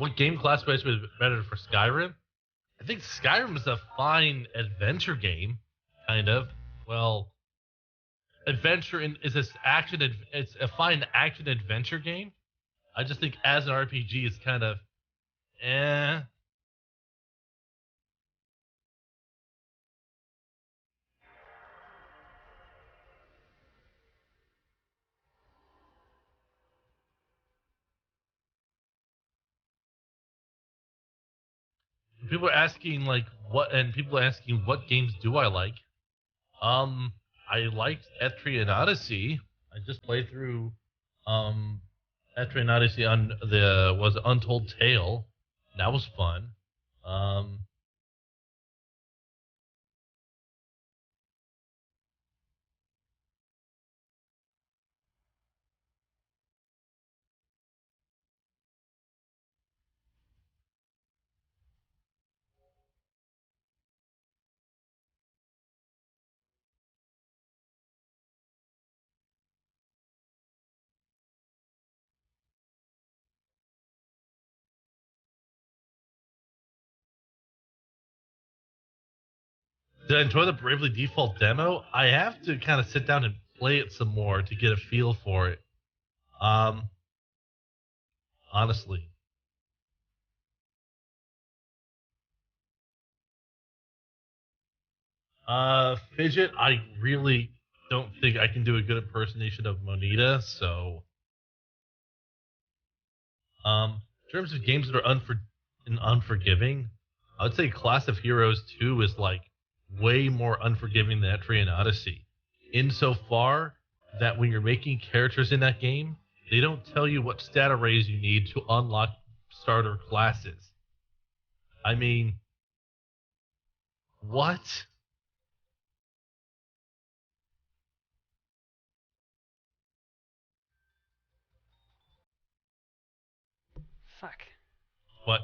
what game classifies better for Skyrim? I think Skyrim is a fine adventure game, kind of. Well, is this action? It's a fine action adventure game. I just think as an RPG, it's kind of, eh. People are asking what games do I like? I liked Etrian Odyssey. I just played through Etrian Odyssey on was Untold Tale. That was fun. Um, did I enjoy the Bravely Default demo? I have to kind of sit down and play it some more to get a feel for it. Um, Honestly. Fidget, I really don't think I can do a good impersonation of Monita, so in terms of games that are unforgiving, I would say Class of Heroes 2 is like way more unforgiving than Etrian Odyssey. Insofar that when you're making characters in that game, they don't tell you what stat arrays you need to unlock starter classes. I mean, what? Fuck. What?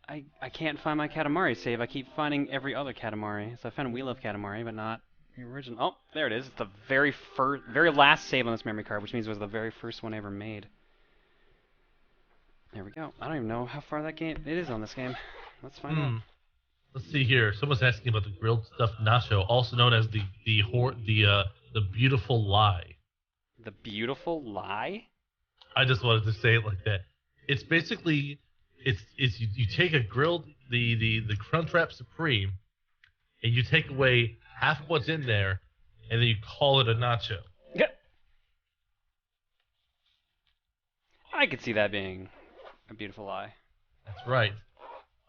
I can't find my Katamari save. I keep finding every other Katamari. So I found We Love Katamari, but not the original. Oh, there it is. It's the very last save on this memory card, which means it was the very first one I ever made. There we go. I don't even know how far that game it is on this game. Let's find out. Let's see here. Someone's asking about the grilled stuffed nacho, also known as the beautiful lie. The beautiful lie? I just wanted to say it like that. It's basically you take a grilled the Crunchwrap Supreme, and you take away half of what's in there, and then you call it a nacho. Yeah. I could see that being a beautiful lie. That's right.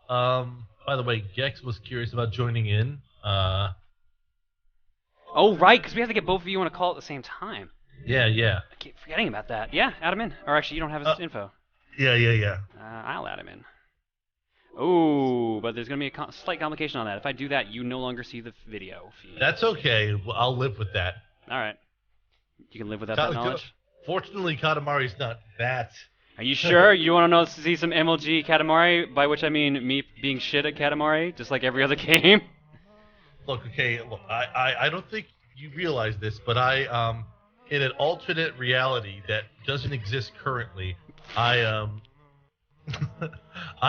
By the way, Gex was curious about joining in. Oh, right, because we have to get both of you on a call at the same time. Yeah. I keep forgetting about that. Yeah, add him in. Or actually, you don't have his info. Yeah. I'll add him in. Oh, but there's going to be a slight complication on that. If I do that, you no longer see the video feed. That's okay. I'll live with that. All right. You can live without that knowledge? Fortunately, Katamari's not that. Are you sure? You want to see some MLG Katamari? By which I mean me being shit at Katamari, just like every other game? Look, I don't think you realize this, but in an alternate reality that doesn't exist currently, I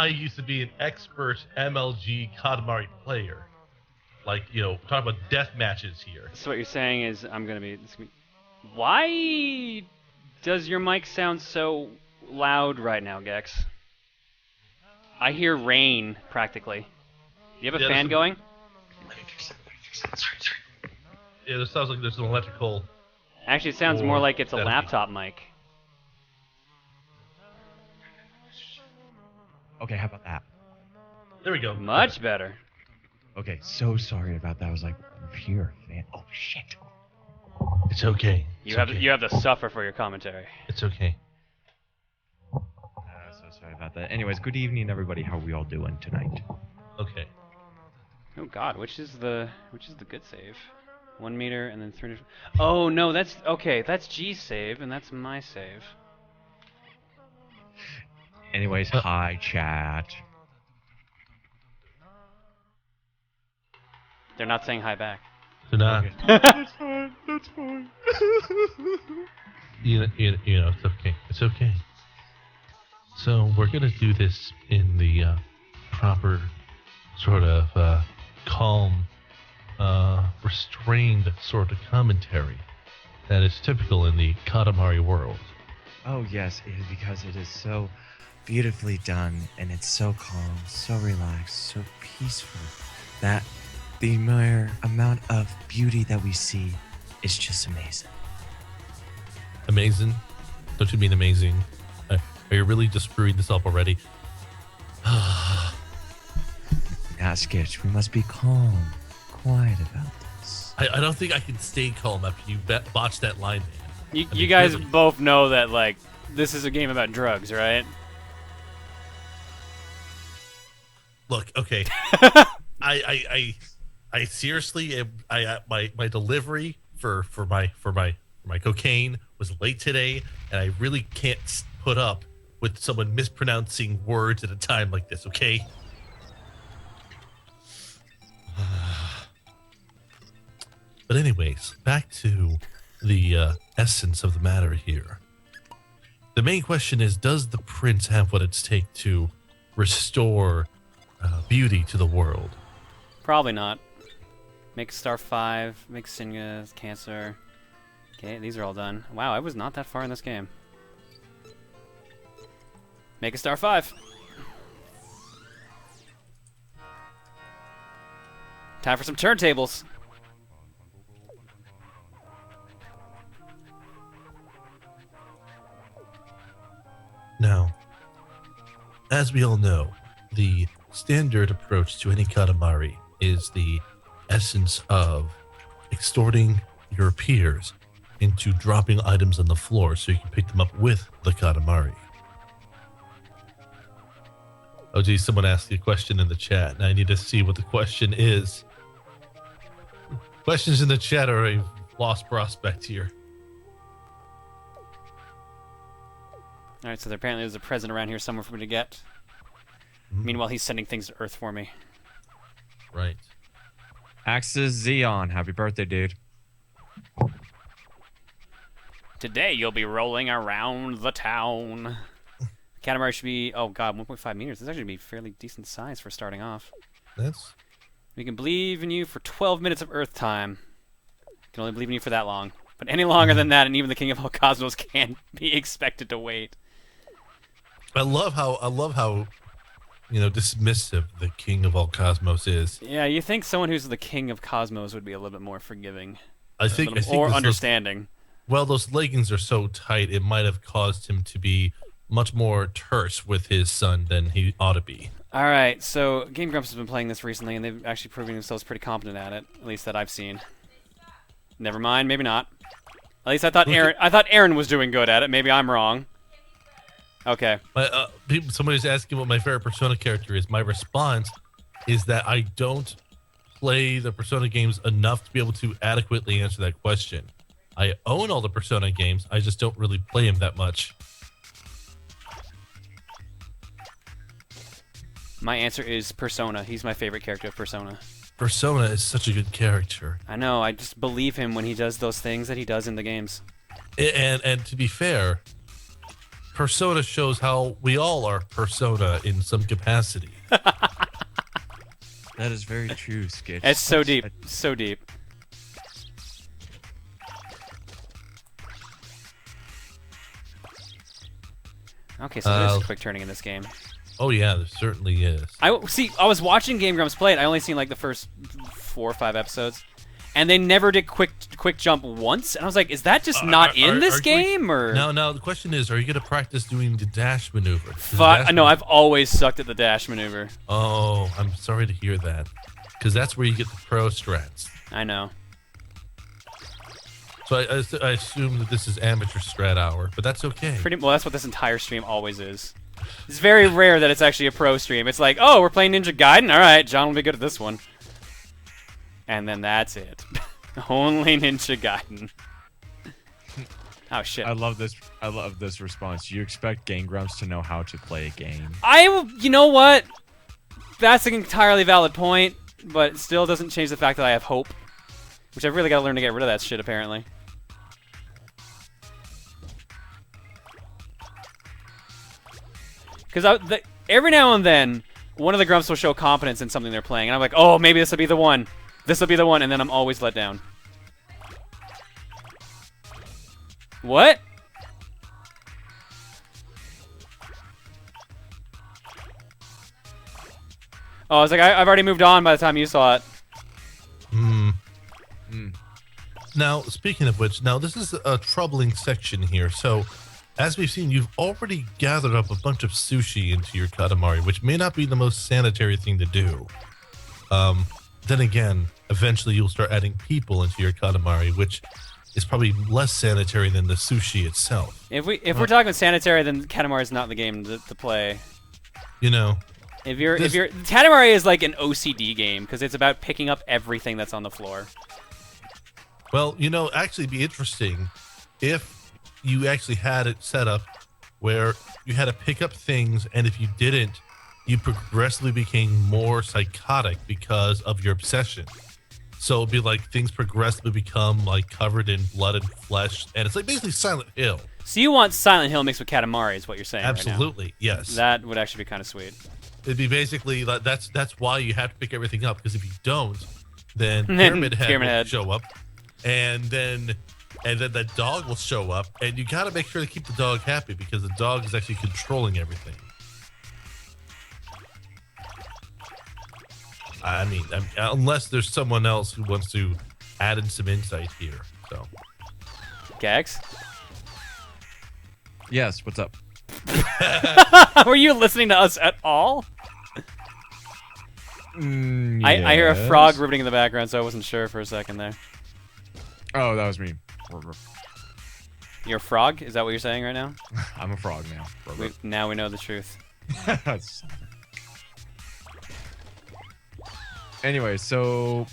used to be an expert MLG Katamari player. Like, talking about death matches here. So what you're saying is I'm going to be... Why does your mic sound so loud right now, Gex? I hear rain, practically. Do you have a fan going? Let me fix it. Sorry. Yeah, this sounds like there's an electrical... Actually, it sounds more like it's a laptop mic. Okay, how about that? There we go. Much better. Okay, so sorry about that. I was like, pure fan. Oh, shit. It's okay. You have to suffer for your commentary. It's okay. So sorry about that. Anyways, good evening, everybody. How are we all doing tonight? Okay. Oh God, which is the good save? 1 meter and then 300. Oh no, that's okay. That's G's save and that's my save. Anyways, hi chat. They're not saying hi back. They're not. Okay. That's fine. That's fine. It's okay. It's okay. So we're gonna do this in the proper sort of calm, restrained sort of commentary that is typical in the Katamari world. Oh yes, because it is so beautifully done, and it's so calm, so relaxed, so peaceful, that the mere amount of beauty that we see is just amazing. Amazing? Don't you mean amazing? Are you really just screwing this up already? Now, Sketch, we must be calm, quiet about this. I don't think I can stay calm after you botched that line, man. You guys both know that, like, this is a game about drugs, right? Look, okay. I seriously, my delivery for my cocaine was late today, and I really can't put up with someone mispronouncing words at a time like this. Okay. But anyways, back to the essence of the matter here. The main question is, does the prince have what it takes to restore beauty to the world? Probably not. Make Star 5, make Singa, Cancer. Okay, these are all done. Wow, I was not that far in this game. Make a Star 5. Time for some turntables. Now, as we all know, the standard approach to any Katamari is the essence of extorting your peers into dropping items on the floor so you can pick them up with the Katamari. Oh geez, someone asked a question in the chat, and I need to see what the question is. Questions in the chat are a lost prospect here. Alright, so apparently there's a present around here somewhere for me to get. Meanwhile, he's sending things to Earth for me. Right. Axis Xeon, happy birthday, dude. Today you'll be rolling around the town. Katamari should be, oh god, 1.5 meters. This actually should be fairly decent size for starting off. That's... We can believe in you for 12 minutes of Earth time. Can only believe in you for that long. But any longer than that, and even the King of all Cosmos can't be expected to wait. I love how, you know, dismissive the King of all Cosmos is. Yeah, you think someone who's the King of Cosmos would be a little bit more forgiving. I think or understanding. Those leggings are so tight, it might have caused him to be much more terse with his son than he ought to be. Alright, so Game Grumps has been playing this recently, and they've actually proven themselves pretty competent at it, at least that I've seen. Never mind, maybe not. At least I thought Aaron was doing good at it. Maybe I'm wrong. Okay. Somebody's asking what my favorite Persona character is. My response is that I don't play the Persona games enough to be able to adequately answer that question. I own all the Persona games, I just don't really play them that much. My answer is Persona. He's my favorite character of Persona. Persona is such a good character. I know, I just believe him when he does those things that he does in the games. And to be fair, Persona shows how we all are Persona in some capacity. That is very true, Skitch. It's so deep. So deep. Okay, so there's quick turning in this game. Oh yeah, there certainly is. I was watching Game Grumps play it. I only seen like the first 4 or 5 episodes, and they never did quick jump once. And I was like, is that just not in this game, or? No. The question is, are you going to practice doing the dash maneuver? No, I've always sucked at the dash maneuver. Oh, I'm sorry to hear that, because that's where you get the pro strats. I know. So I assume that this is amateur strat hour, but that's okay. Well, that's what this entire stream always is. It's very rare that it's actually a pro stream. It's like, oh, we're playing Ninja Gaiden? Alright, John will be good at this one. And then that's it. Only Ninja Gaiden. Oh, shit. I love this response. You expect Game Grumps to know how to play a game. You know what? That's an entirely valid point, but it still doesn't change the fact that I have hope. Which I've really got to learn to get rid of that shit, apparently. Because every now and then, one of the grumps will show competence in something they're playing, and I'm like, oh, maybe this will be the one. This will be the one, and then I'm always let down. What? Oh, I was like, I've already moved on by the time you saw it. Now, speaking of which, now this is a troubling section here. So, as we've seen, you've already gathered up a bunch of sushi into your Katamari, which may not be the most sanitary thing to do. Then again, eventually you'll start adding people into your Katamari, which is probably less sanitary than the sushi itself. If we're talking sanitary, then Katamari is not the game to play. You know, if you're Katamari is like an OCD game because it's about picking up everything that's on the floor. well, you know, actually, it'd be interesting if you actually had it set up where you had to pick up things, and if you didn't, you progressively became more psychotic because of your obsession. So it'd be like things progressively become like covered in blood and flesh, and it's like basically Silent Hill. So you want Silent Hill mixed with Katamari is what you're saying? Absolutely, right now. yes. That would actually be kind of sweet. It'd be basically that's why you have to pick everything up, because if you don't, then Pyramid Head will show up, and then the dog will show up, and you got to make sure to keep the dog happy because the dog is actually controlling everything. I mean, unless there's someone else who wants to add in some insight here. So, Gags? Yes, what's up? Were you listening to us at all? Yes. I hear a frog rooting in the background, so I wasn't sure for a second there. Oh, that was me. You're a frog? Is that what you're saying right now? I'm a frog now. Now we know the truth. Anyway, so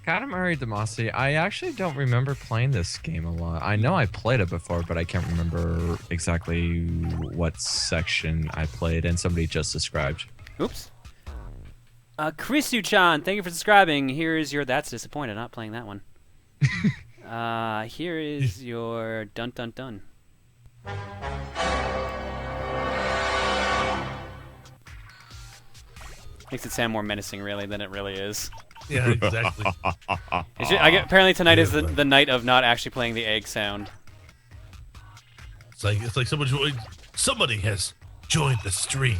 Katamari Damacy, I actually don't remember playing this game a lot. I know I played it before, but I can't remember exactly what section I played, and somebody just described. Oops. Chrisu-chan, thank you for subscribing. Here is your That's Disappointed, not playing that one. Here is your Dun Dun Dun. Makes it sound more menacing, really, than it really is. yeah, exactly. Apparently tonight is the night of not actually playing the egg sound. It's like somebody has joined the stream.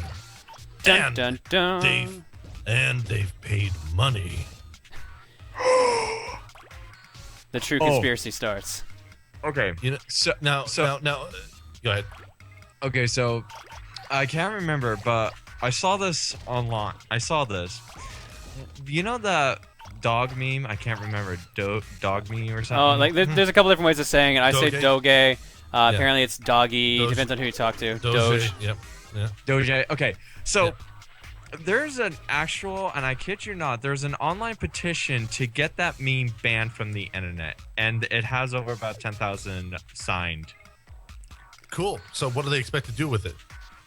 Dun dun dun. They've paid money. The true conspiracy starts. Okay. You know, now, go ahead. Okay, so I can't remember, but I saw this online. I saw this. You know that dog meme? I can't remember. Dog meme or something? Oh, like there's a couple different ways of saying it. I say Doge. Yeah. Apparently it's doggy. Doge. Depends on who you talk to. Doge. Yep. Yeah. Doge. Okay, so there's an actual, and I kid you not, there's an online petition to get that meme banned from the internet, and it has over about 10,000 signed. Cool. So what do they expect to do with it?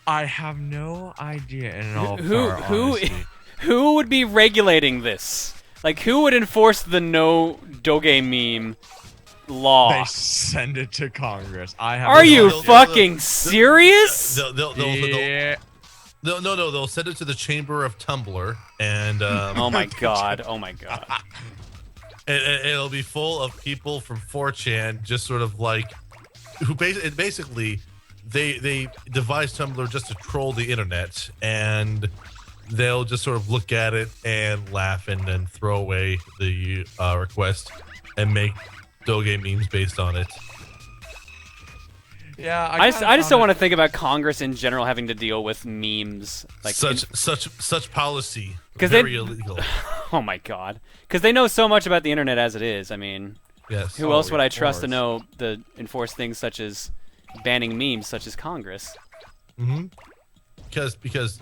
I have no idea. In all honesty. Who would be regulating this? Like, who would enforce the no Doge meme law? They send it to Congress. Are you fucking serious? No, they'll send it to the Chamber of Tumblr, and oh my god, and it'll be full of people from 4chan, just sort of like, who basically they devised Tumblr just to troll the internet, and they'll just sort of look at it and laugh and then throw away the request and make Doge memes based on it. Yeah, I just don't want to think about Congress in general having to deal with memes like such policy. Very illegal. Oh my god! Because they know so much about the internet as it is. I mean, yes. Who else would I trust to know to enforce things such as banning memes, such as Congress? Mm-hmm. Because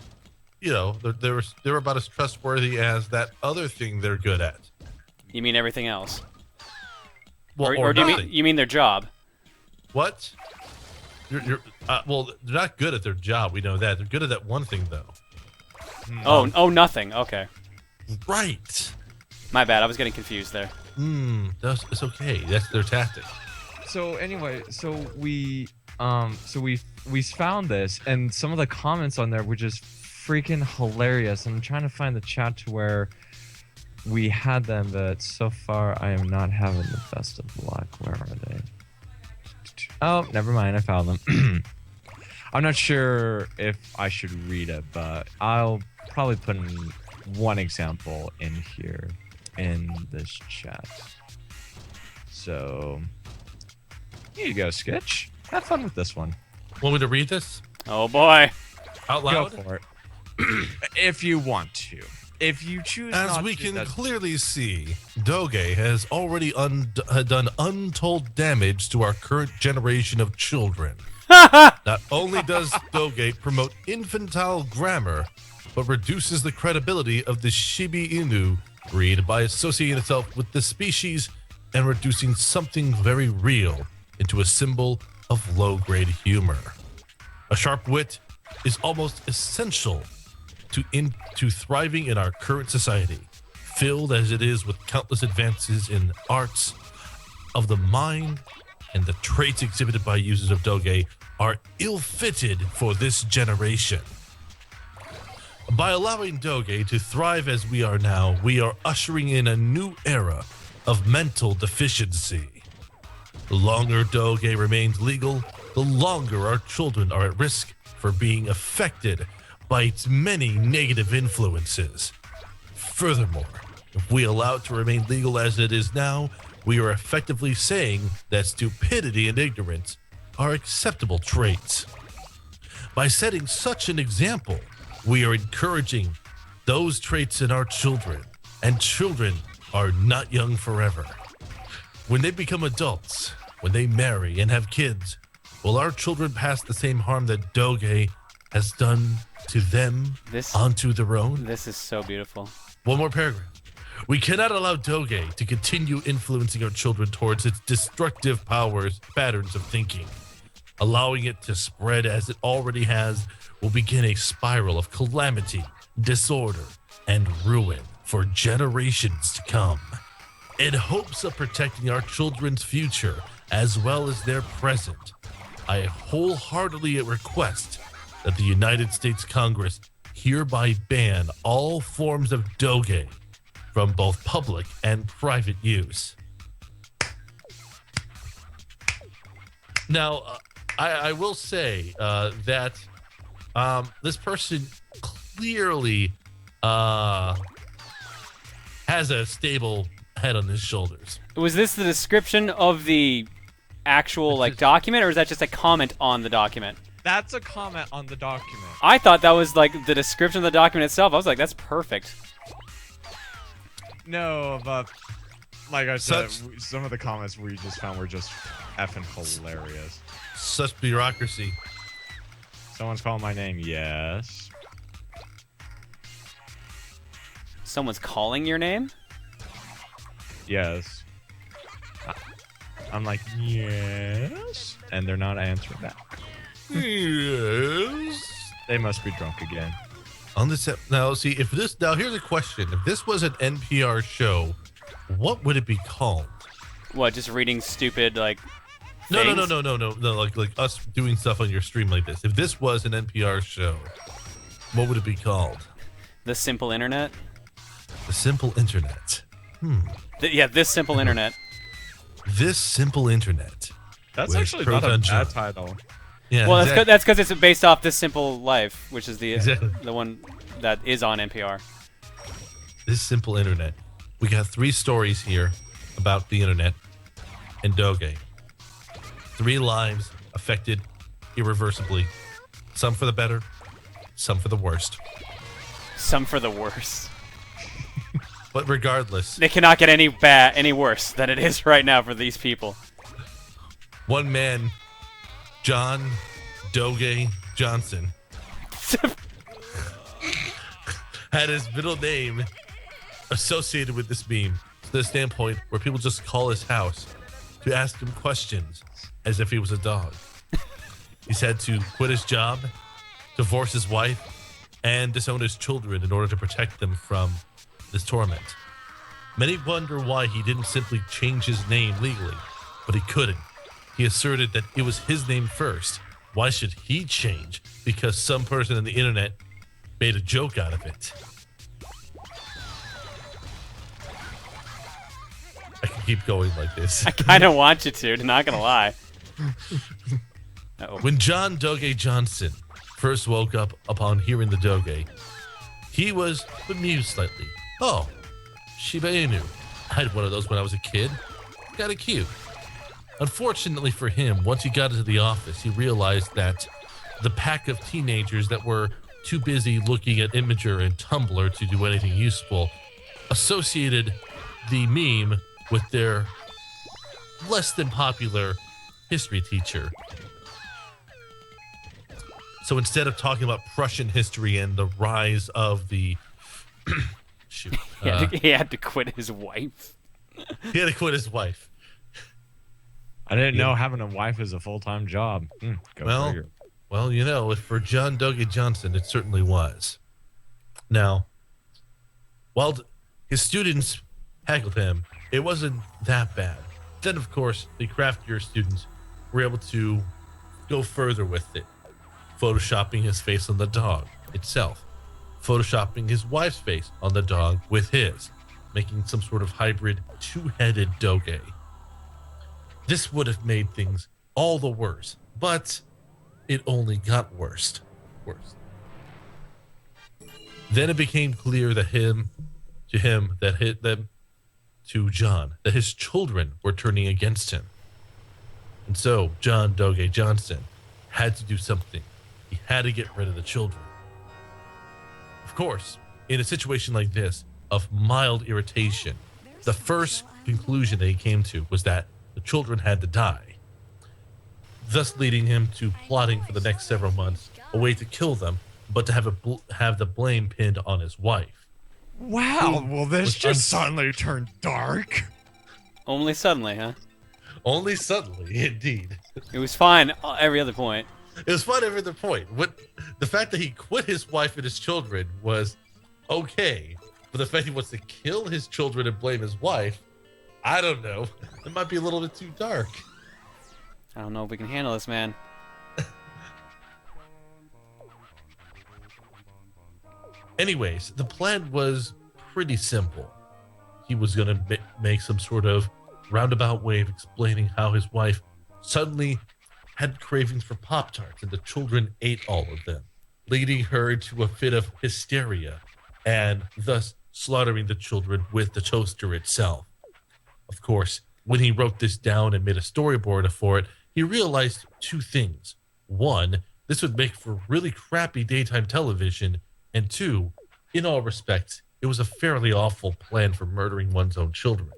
you know they're about as trustworthy as that other thing they're good at. You mean everything else? Well, or do you mean their job? What? Well, they're not good at their job. We know that. They're good at that one thing, though. Nothing. Okay. Right. My bad. I was getting confused there. It's okay. That's their tactic. So anyway, so we So we found this, and some of the comments on there were just freaking hilarious. I'm trying to find the chat to where we had them, but so far I am not having the best of luck. Where are they? Oh, never mind. I found them. I'm not sure if I should read it, but I'll probably put in one example in here in this chat. So here you go, Sketch. Have fun with this one. Want me to read this Oh boy. out loud? Go for it. If you want to. If you choose As not we to, can that's- clearly see, Doge has already done untold damage to our current generation of children. Not only does Doge promote infantile grammar, but reduces the credibility of the Shiba Inu breed by associating itself with the species and reducing something very real into a symbol of low-grade humor. A sharp wit is almost essential to thriving in our current society, filled as it is with countless advances in arts of the mind, and the traits exhibited by users of Doge are ill-fitted for this generation. By allowing Doge to thrive as we are now, we are ushering in a new era of mental deficiency. The longer Doge remains legal, the longer our children are at risk for being affected by its many negative influences. Furthermore, if we allow it to remain legal as it is now, we are effectively saying that stupidity and ignorance are acceptable traits. By setting such an example, we are encouraging those traits in our children, and children are not young forever. When they become adults, when they marry and have kids, will our children pass the same harm that Doge has done to them onto their own? This is so beautiful. One more paragraph. We cannot allow Doge to continue influencing our children towards its destructive patterns of thinking. Allowing it to spread as it already has will begin a spiral of calamity, disorder, and ruin for generations to come. In hopes of protecting our children's future as well as their present, I wholeheartedly request that the United States Congress hereby ban all forms of Doge from both public and private use. Now, I will say that this person clearly has a stable head on his shoulders. Was this the description of the actual document, or is that just a comment on the document? That's a comment on the document. I thought that was like the description of the document itself. I was like, that's perfect. No, but like I said, some of the comments we just found were just effing hilarious. Such bureaucracy. Someone's calling my name. Yes. Someone's calling your name? Yes. I'm like, yes. And they're not answering back. Yes. They must be drunk again. On this now, see if this now here's a question: if this was an NPR show, what would it be called? What? Just reading stupid No, like us doing stuff on your stream like this. If this was an NPR show, what would it be called? The Simple Internet. The Simple Internet. This Simple Internet. This Simple Internet. That's with actually not a Proton bad Johnson. title. Yeah. Well, exactly. that's because it's based off This Simple Life, which is the Exactly. the one that is on NPR. This Simple Internet. We got 3 stories here about the internet and Doge. 3 lives affected irreversibly. Some for the better, some for the worst. Some for the worse. But regardless, They cannot get any worse than it is right now for these people. one man, John Doge Johnson, had his middle name associated with this meme to the standpoint where people just call his house to ask him questions as if he was a dog. He's had to quit his job, divorce his wife, and disown his children in order to protect them from this torment. Many wonder why he didn't simply change his name legally, but he couldn't. He asserted that it was his name first. Why should he change? Because some person on the internet made a joke out of it. I can keep going like this. I kind of want you to, not gonna lie. Uh-oh. When John Doge Johnson first woke up upon hearing the Doge, he was bemused slightly. Oh, Shiba Inu. I had one of those when I was a kid. Got it cute. Unfortunately for him, once he got into the office, he realized that the pack of teenagers that were too busy looking at Imager and Tumblr to do anything useful associated the meme with their less than popular history teacher. So instead of talking about Prussian history and the rise of the shoot, He had to quit his wife. he had to quit his wife. I didn't know having a wife is a full-time job. Go figure. Well, you know, if for John Doge Johnson, it certainly was. Now, while his students heckled him, it wasn't that bad. Then, of course, the craftier students were able to go further with it, photoshopping his face on the dog itself, photoshopping his wife's face on the dog with his, making some sort of hybrid two-headed Doge. This would have made things all the worse, but it only got worse. Then it became clear that to John, that his children were turning against him. And so John Doge Johnson had to do something. He had to get rid of the children. Of course, in a situation like this, of mild irritation, the first conclusion that he came to was that the children had to die, thus leading him to plotting for the next several months a way to kill them, but to have the blame pinned on his wife. Wow, well, this just suddenly turned dark. Only suddenly, huh? Only suddenly, indeed. It was fine every other point. It was fun every other point. The fact that he quit his wife and his children was okay, but the fact he wants to kill his children and blame his wife, I don't know. It might be a little bit too dark. I don't know if we can handle this, man. Anyways, the plan was pretty simple. He was going to make some sort of roundabout way of explaining how his wife suddenly had cravings for Pop-Tarts and the children ate all of them, leading her into a fit of hysteria and thus slaughtering the children with the toaster itself. Of course, when he wrote this down and made a storyboard for it, he realized two things. One, this would make for really crappy daytime television, and two, in all respects, it was a fairly awful plan for murdering one's own children.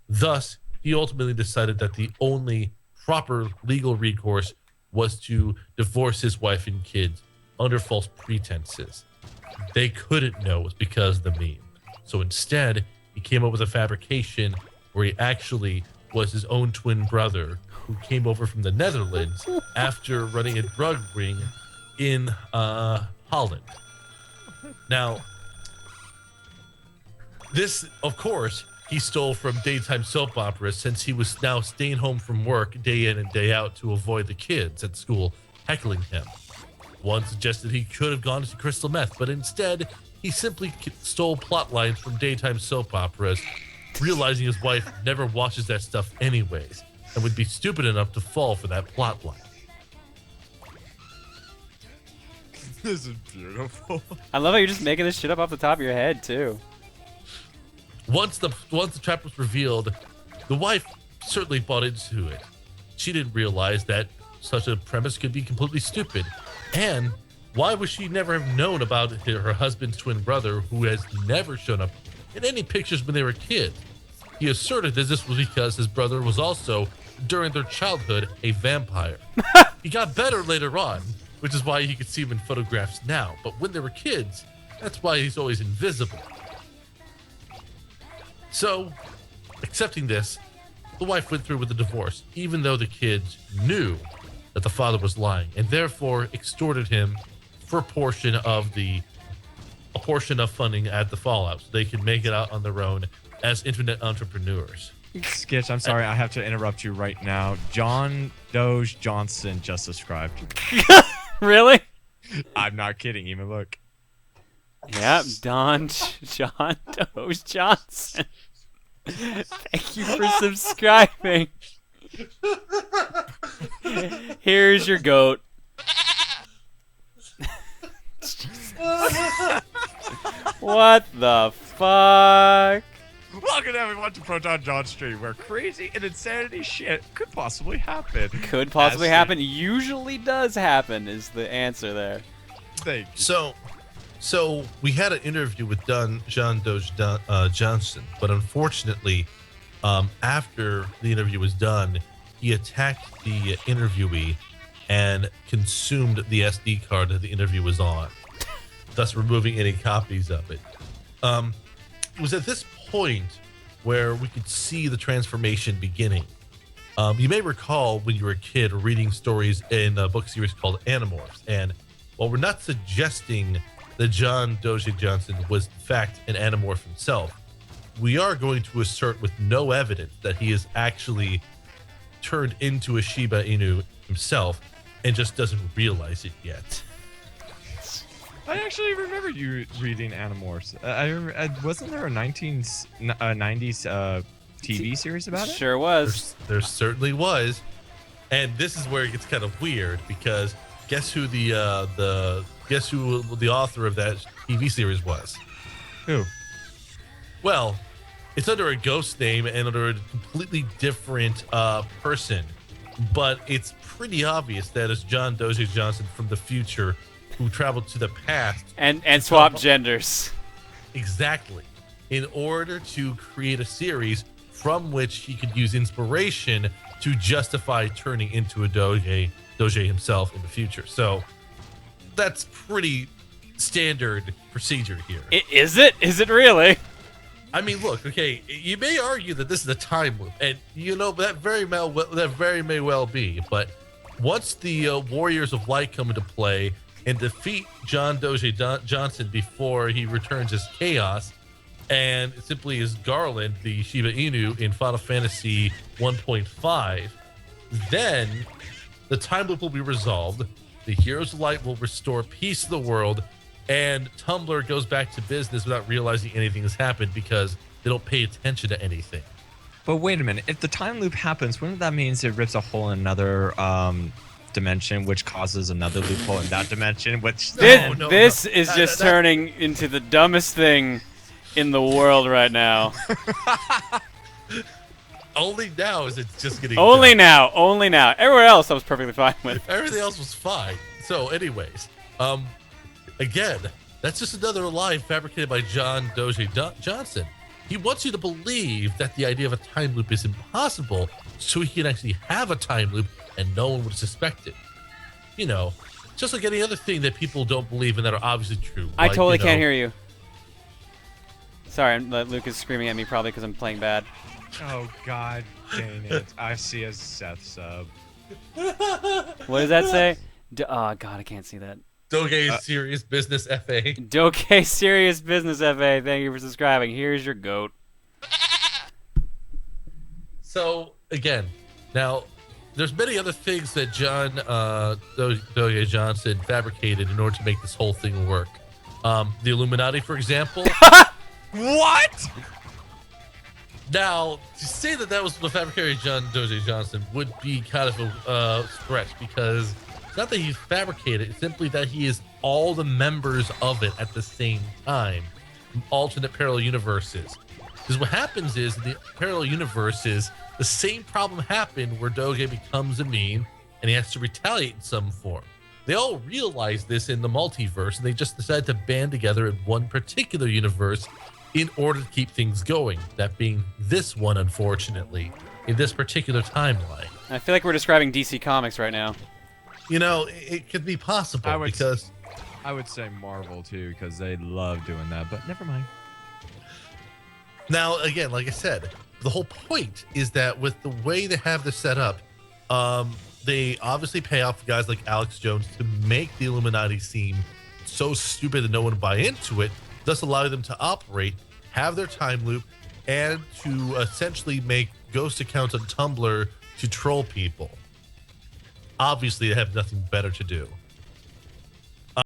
Thus, he ultimately decided that the only proper legal recourse was to divorce his wife and kids under false pretenses. They couldn't know it was because of the meme. So instead, he came up with a fabrication where he actually was his own twin brother who came over from the Netherlands after running a drug ring in Holland. Now, this, of course, he stole from daytime soap operas since he was now staying home from work day in and day out to avoid the kids at school heckling him. One suggested he could have gone to crystal meth, but instead, he simply stole plot lines from daytime soap operas, realizing his wife never watches that stuff anyways, and would be stupid enough to fall for that plot line. This is beautiful. I love how you're just making this shit up off the top of your head, too. Once the trap was revealed, the wife certainly bought into it. She didn't realize that such a premise could be completely stupid. And why would she never have known about her husband's twin brother, who has never shown up in any pictures when they were kids? He asserted that this was because his brother was also, during their childhood, a vampire. He got better later on, which is why you could see him in photographs now. But when they were kids, that's why he's always invisible. So, accepting this, the wife went through with the divorce, even though the kids knew that the father was lying, and therefore extorted him for a portion of funding at the Fallout, so they could make it out on their own as internet entrepreneurs. Skitch, I'm sorry, I have to interrupt you right now. Doge Johnson just subscribed. Really? I'm not kidding, even look. Yep, John Doge Johnson. Thank you for subscribing. Here's your goat. What the fuck? Welcome everyone to Proton John Stream, where crazy and insanity shit could possibly happen. Could possibly happen. Usually does happen is the answer there. Thank you. So we had an interview with John Doge Johnson, but unfortunately, after the interview was done, he attacked the interviewee and consumed the SD card that the interview was on, thus removing any copies of it. It was at this point where we could see the transformation beginning. You may recall when you were a kid reading stories in a book series called Animorphs, and while we're not suggesting that John Doge Johnson was in fact an Animorph himself, we are going to assert with no evidence that he is actually turned into a Shiba Inu himself and just doesn't realize it yet. I actually remember you reading Animorphs. Wasn't there a 1990s TV series about it? Sure was. There certainly was, and this is where it gets kind of weird because guess who the author of that TV series was? Who? Well, it's under a ghost name and under a completely different person, but it's pretty obvious that it's John Doge Johnson from the future who traveled to the past and swap genders. Exactly. In order to create a series from which he could use inspiration to justify turning into a Doge himself in the future. So that's pretty standard procedure here. Is it? Is it really? I mean, look, okay, you may argue that this is a time loop, and you know that very may well be, but once the Warriors of Light come into play and defeat John Doge Johnson before he returns as Chaos and simply as Garland, the Shiba Inu in Final Fantasy 1.5, then the time loop will be resolved, the Heroes of Light will restore peace to the world, and Tumblr goes back to business without realizing anything has happened because they don't pay attention to anything. But wait a minute, if the time loop happens, wouldn't that mean it rips a hole in another dimension, which causes another loophole in that dimension? Which this is just turning into the dumbest thing in the world right now. Only now is it just getting only done. now. Everywhere else I was perfectly fine with. Everything else was fine. So, anyways, again, that's just another lie fabricated by John Doge Johnson. He wants you to believe that the idea of a time loop is impossible, so he can actually have a time loop and no one would suspect it. You know, just like any other thing that people don't believe in that are obviously true. I like, totally can't hear you. Sorry, Luke is screaming at me probably because I'm playing bad. Oh, god dang it. I see a Seth sub. What does that say? Oh, God, I can't see that. Doge Serious Business FA. Doge Serious Business FA, thank you for subscribing. Here's your goat. So, again, now, there's many other things that John Doge Johnson fabricated in order to make this whole thing work. The Illuminati, for example. What? Now, to say that was the fabricated John Doge Johnson would be kind of a stretch, because it's not that he fabricated it, it's simply that he is all the members of it at the same time from alternate parallel universes. Because what happens is, in the parallel universes, the same problem happened where Doge becomes a meme and he has to retaliate in some form. They all realize this in the multiverse, and they just decide to band together in one particular universe in order to keep things going. That being this one, unfortunately, in this particular timeline. I feel like we're describing DC Comics right now. You know, it could be possible because I would say Marvel too, because they love doing that, but never mind. Now, again, like I said, the whole point is that with the way they have this set up, they obviously pay off guys like Alex Jones to make the Illuminati seem so stupid that no one would buy into it, thus allowing them to operate, have their time loop, and to essentially make ghost accounts on Tumblr to troll people. Obviously, they have nothing better to do.